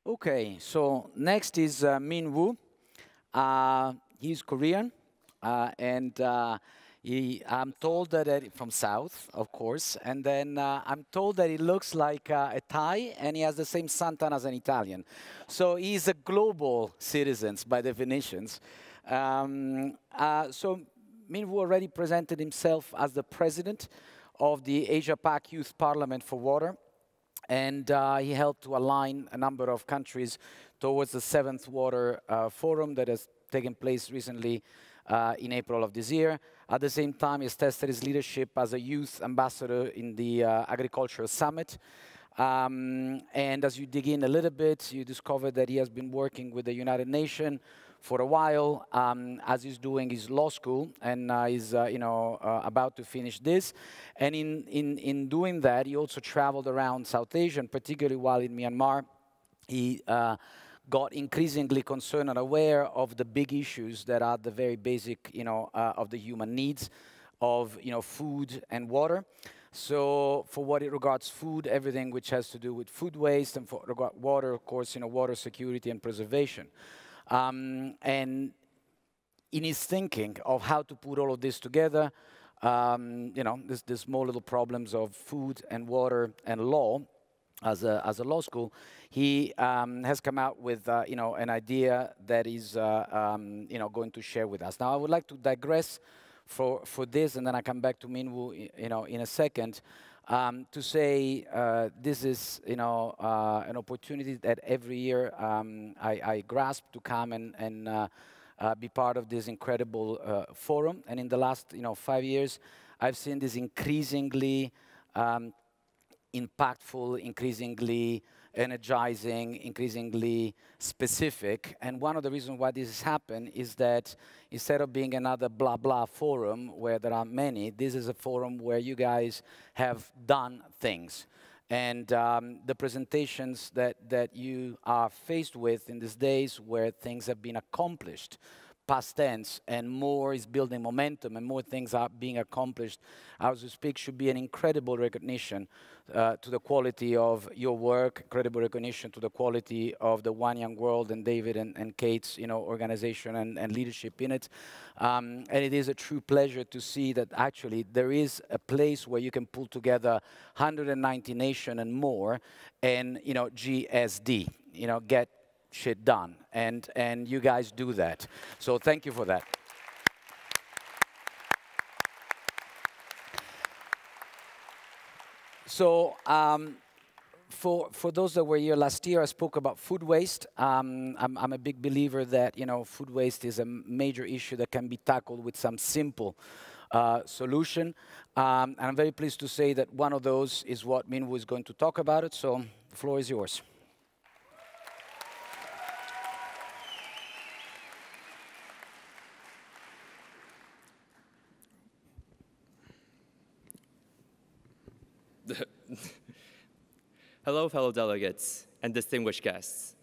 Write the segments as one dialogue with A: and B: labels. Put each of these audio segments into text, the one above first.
A: Okay, so next is Min Woo. He's Korean, and I'm told from South, of course, and then I'm told that he looks like a Thai, and he has the same suntan as an Italian. So he's a global citizen by definitions. So Min Woo already presented himself as the president of the Asia-Pac Youth Parliament for Water. And he helped to align a number of countries towards the 7th Water Forum that has taken place recently in April of this year. At the same time, he's tested his leadership as a youth ambassador in the Agricultural Summit. And as you dig in a little bit, you discover that he has been working with the United Nations for a while, as he's doing his law school, and he's about to finish this. And in doing that, he also traveled around South Asia, and particularly while in Myanmar, he got increasingly concerned and aware of the big issues that are the very basic, of the human needs of, food and water. So for what it regards food, everything which has to do with food waste, and for water, of course, water security and preservation. And in his thinking of how to put all of this together, the small little problems of food and water and law, as a law school, he has come out with an idea that he's going to share with us. Now, I would like to digress for this, and then I come back to Min Woo, in a second. To say this is, an opportunity that every year I grasp to come and be part of this incredible forum. And in the last, 5 years, I've seen this increasingly impactful, increasingly energizing, increasingly specific. And one of the reasons why this has happened is that instead of being another blah blah forum where there are many, this is a forum where you guys have done things. And the presentations that you are faced with in these days where things have been accomplished, past tense, and more is building momentum and more things are being accomplished as we speak, should be an incredible recognition to the quality of your work, incredible recognition to the quality of the One Young World and David and Kate's organization and leadership in it. And it is a true pleasure to see that actually there is a place where you can pull together 190 nations and more and GSD, get shit done, and you guys do that. So thank you for that. So for those that were here last year, I spoke about food waste. I'm a big believer that food waste is a major issue that can be tackled with some simple solution. And I'm very pleased to say that one of those is what Min Woo is going to talk about it. So the floor is yours.
B: Hello, fellow delegates and distinguished guests.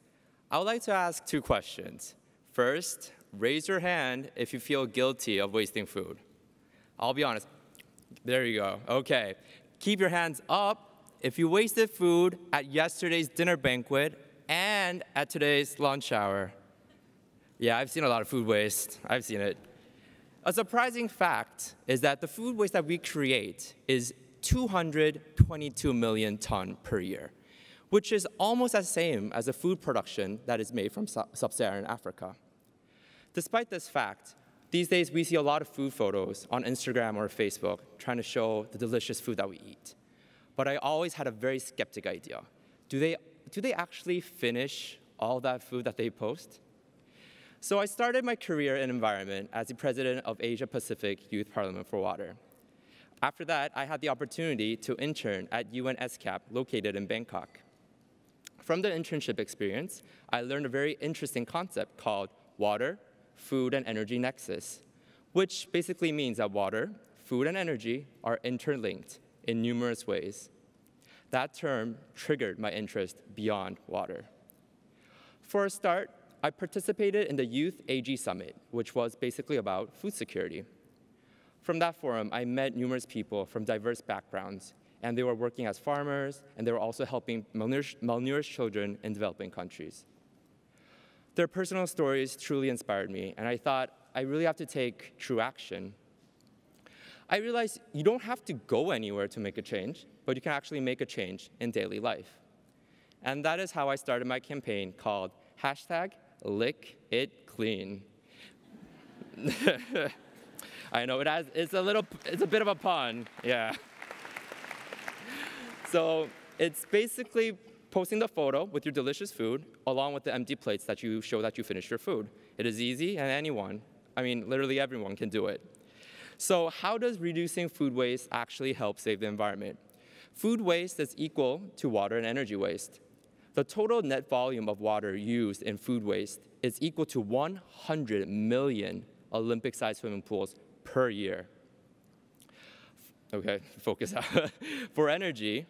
B: I would like to ask 2 questions. First, raise your hand if you feel guilty of wasting food. I'll be honest. There you go. Okay. Keep your hands up if you wasted food at yesterday's dinner banquet and at today's lunch hour. Yeah, I've seen a lot of food waste. I've seen it. A surprising fact is that the food waste that we create is 222 million tons per year, which is almost the same as the food production that is made from sub-Saharan Africa. Despite this fact, these days we see a lot of food photos on Instagram or Facebook trying to show the delicious food that we eat. But I always had a very skeptic idea. Do they actually finish all that food that they post? So I started my career in environment as the president of Asia Pacific Youth Parliament for Water. After that, I had the opportunity to intern at UN SCAP located in Bangkok. From the internship experience, I learned a very interesting concept called Water, Food, and Energy Nexus, which basically means that water, food, and energy are interlinked in numerous ways. That term triggered my interest beyond water. For a start, I participated in the Youth AG Summit, which was basically about food security. From that forum, I met numerous people from diverse backgrounds, and they were working as farmers, and they were also helping malnourished children in developing countries. Their personal stories truly inspired me, and I thought I really have to take true action. I realized you don't have to go anywhere to make a change, but you can actually make a change in daily life. And that is how I started my campaign called #LickItClean. I know it's a bit of a pun, yeah. So it's basically posting the photo with your delicious food along with the empty plates that you show that you finished your food. It is easy, and anyone, I mean, literally everyone can do it. So how does reducing food waste actually help save the environment? Food waste is equal to water and energy waste. The total net volume of water used in food waste is equal to 100 million Olympic-sized swimming pools per year. Okay, focus out. For energy,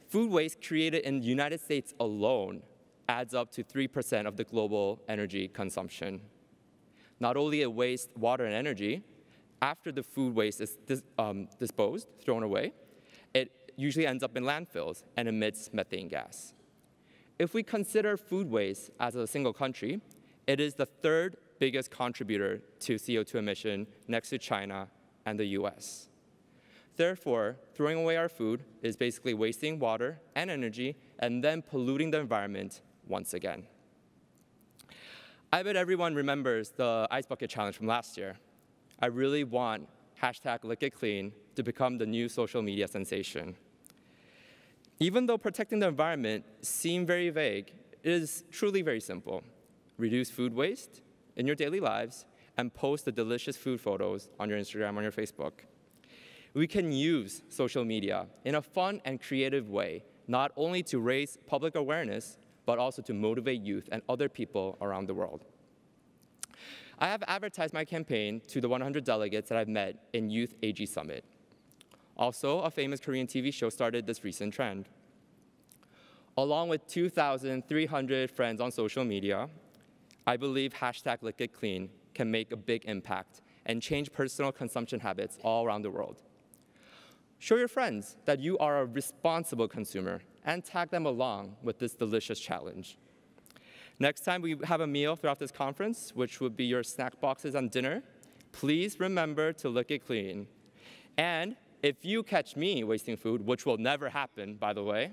B: food waste created in the United States alone adds up to 3% of the global energy consumption. Not only it wastes water and energy, after the food waste is disposed, thrown away, it usually ends up in landfills and emits methane gas. If we consider food waste as a single country, it is the third biggest contributor to CO2 emission next to China and the US. Therefore, throwing away our food is basically wasting water and energy and then polluting the environment once again. I bet everyone remembers the Ice Bucket Challenge from last year. I really want #LickItClean to become the new social media sensation. Even though protecting the environment seems very vague, it is truly very simple. Reduce food waste in your daily lives and post the delicious food photos on your Instagram, on your Facebook. We can use social media in a fun and creative way, not only to raise public awareness, but also to motivate youth and other people around the world. I have advertised my campaign to the 100 delegates that I've met in Youth AG Summit. Also, a famous Korean TV show started this recent trend. Along with 2,300 friends on social media, I believe #LickItClean can make a big impact and change personal consumption habits all around the world. Show your friends that you are a responsible consumer and tag them along with this delicious challenge. Next time we have a meal throughout this conference, which would be your snack boxes and dinner, please remember to lick it clean. And if you catch me wasting food, which will never happen, by the way,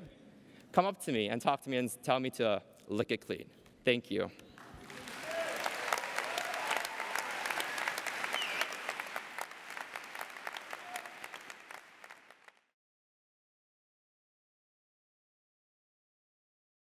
B: come up to me and talk to me and tell me to lick it clean. Thank you.